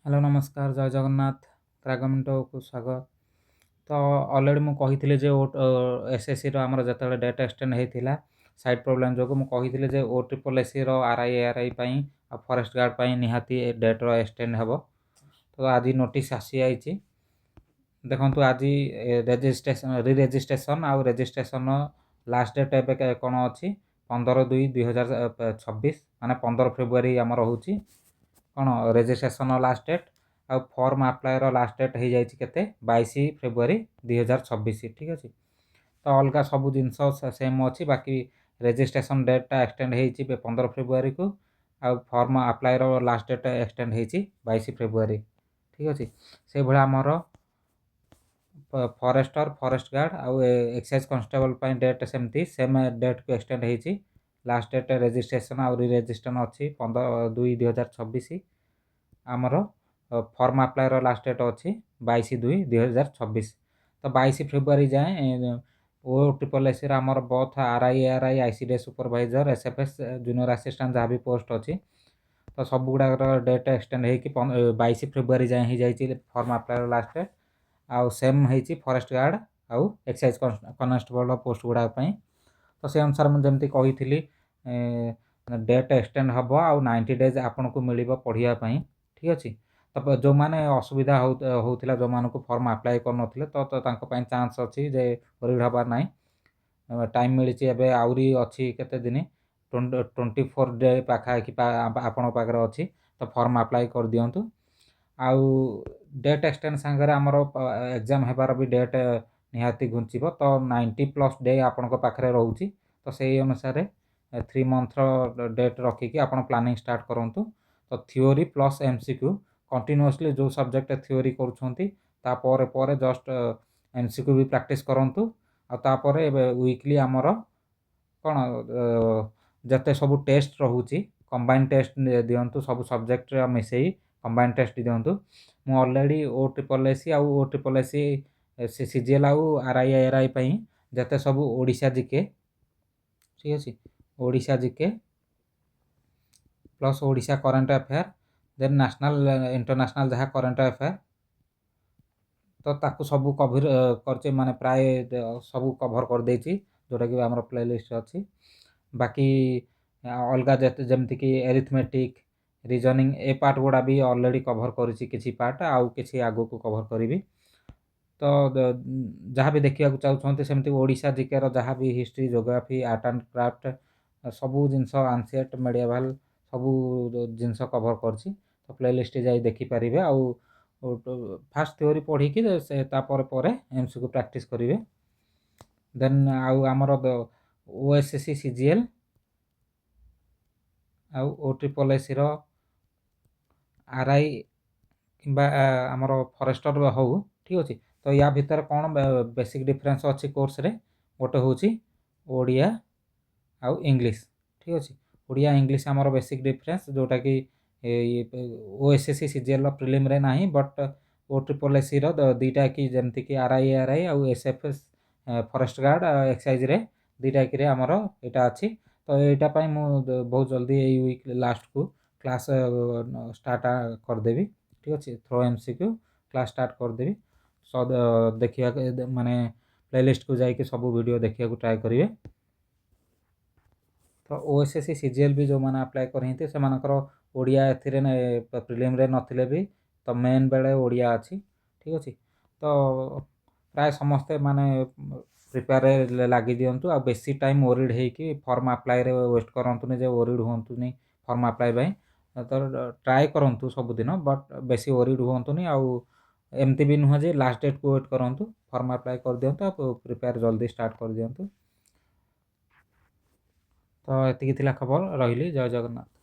Hello नमस्कार जय जगन्नाथ क्रागमिंटो को स्वागत। तो अलरेडी मु कही जे एसएससी रो हमर जतले डेट एक्सटेंड हेतिला साइड प्रोब्लेम जो मु कही जे ओ ट्रिपल एससी रो आरआई एआरआई पई आ फॉरेस्ट गार्ड पई निहाती डेट रो एक्सटेंड हेबो। तो आज नोटिस आसी आइछि देखंतु आज रेजिस्ट्रेशन रि रेजिस्ट्रेशन आ रेजिस्ट्रेशन लास्ट डेट एबे कोन अछि 15/2/2026 माने 15 फेब्रुआरी हमर होछि कौन रेजिस्ट्रेशन लास्ट डेट आ फॉर्म अप्लाई लास्ट डेट हो जाए केते 22 फेब्रुआरी 2026 ठीक अच्छे। तो अलग सब जिनस सेम अच्छी बाकी रेजिस्ट्रेशन डेटा एक्सटेंड हो 15 फेब्रुआरी को आ form apply last date extend हो 22 फेब्रुआरी ठीक अच्छे। से भाया आमर फॉरेस्टर फॉरेस्ट गार्ड आउ एक्साइज कांस्टेबल डेट सेमती सेम डेट को एक्सटेंड हो लास्ट डेट रेजिस्ट्रेशन आउ रेजिस्ट्रेशन अच्छी 15/2/2026 आमर फॉर्म अप्लाई लास्ट डेट अच्छी 22/2/2026। तो 22 फेब्रुआरी जाए ओ ट्रिपल एस आमर both RI ARY ICDS supervisor SFS junior assistant जहाँ भी पोस्ट अच्छी तो सब गुड़ा डेट एक्सटेंड हो 22 फेब्रुआरी जाए ही जाइए फॉर्म अप्लाई लास्ट डेट आउ सेम होती फॉरेस्ट गार्ड आउ एक्साइज कनेस्टेबल पोस्ट गुड़ाक। तो से अनुसार मुझे कही डेट एक्सटेंड हम आउ 90 डेज आपन को मिल पढ़ाई ठीक अच्छे। तो जो मैंने असुविधा होता जो मानक फॉर्म अप्लाई कर तो चांस अच्छी जे वरीड हबार ना टाइम मिली आहरी अच्छी केते दिन 24 डे पाखापाखि आपण पाखे अच्छी तो फॉर्म अप्लाई कर दिंतु आउ डेट एक्सटेंड सांगे आमर एग्जाम हेबार भी डेट निहाती घुंचब तो 90+ डे आपण पाखे रोचे तो से अनुसार 3 मंथ डेट रखिकी आप प्लानिंग स्टार्ट करूँ। तो थ्योरी प्लस एमसीक्यू कंटिन्यूअसली जो सब्जेक्ट थ्योरी करुँच जस्ट एमसीक्यू भी प्रैक्टिस करूँ आपर वीकली आमर कौन जते सब टेस्ट रोचे कंबाइन टेस्ट दिंतु सब सब्जेक्ट मिसई कंबाइन टेस्ट दिंतु मु ऑलरेडी ओ ट्रिपल एससी आउ ओ ट्रिपल एससी सीजीएल आउ आरआई एआरआई पई जते सब ओडिशा जीके ठीक अच्छे Odisha GK plus Odisha current affair then national international जहाँ करंट अफेयर तो ताकू सब कभर कर माने प्राय सब कभर कर देछि जोटा कि आमर प्लेलिस्ट अच्छी। बाकी अलग जमती कि एरिथमेटिक रीजनिंग ए पार्ट गुड़ा भी ऑलरेडी कभर करिछि किछि पार्ट आउ किछि आगो को कभर करी। तो जहाँ भी देखा चाहते सेमती ओडिशा जीके रो जहाँ भी history geography art and craft सबू जिनस आंसीएट मेडिएवल सबू जिनस कभर करछि तो प्लेलिस्ट जाई देखि परिबे आउ फास्ट थ्योरी पढ़ी कि से तापर परे एमसीक्यू प्रैक्टिस करिवे। देन आउ आमर ओएसएससी सीजीएल आउ ओ ट्रिपल एससी रो आरआई किंबा आमर फॉरेस्टर हो ठीक अच्छे। तो या भितर कौन बेसिक डिफरेंस अच्छी कोर्स रे गोटे हूँ ओडिया आउ इंग्लिश ठीक अच्छे। ओडिया इंग्लिश आमर बेसिक डिफरेंस जोटा कि ओएसएससी सीजीएल प्रिलिम रे नाही बट ओ ट्रिपल एससी रो दुईटा कि जमती कि आरआई एआरआई आउ एसएफएस फॉरेस्ट गार्ड एक्साइज रे दुईटा कि आमर यहाँ अच्छी। तो यहाँ मु बहुत जल्दी यही वीक लास्ट को क्लास स्टार्ट करदेवी ठीक अच्छे थ्रो एमसीक्यू क्लास स्टार्ट करदेवी सब देखा माने प्लेलिस्ट को जाकि सब वीडियो देखा ट्राए करेंगे। तो ओएसएससी सीजीएल भी जो मैंने अप्लाई करते से ओडिया प्रिलिम रे नथिले भी तो मेन बेले ओडिया अच्छी ठीक अच्छे। तो प्राय समस्ते माने प्रिपेयर लगी दिंतु आ बेसी टाइम ओरिड होकि फॉर्म अप्लाई रे वेस्ट करंतुनी जे ओरिड होंतुनी फॉर्म अप्लाई बाई तो ट्राए करूँ सबुदिन बट बेसी ओरिड होंतुनी आउ एमती भी नुह जे लास्ट डेट को वेट करूँ फॉर्म अप्लाई कर दिंतु प्रिपेयर जल्दी स्टार्ट कर दिंतु। तो एतिकी थिला खबर रही जय जगन्नाथ।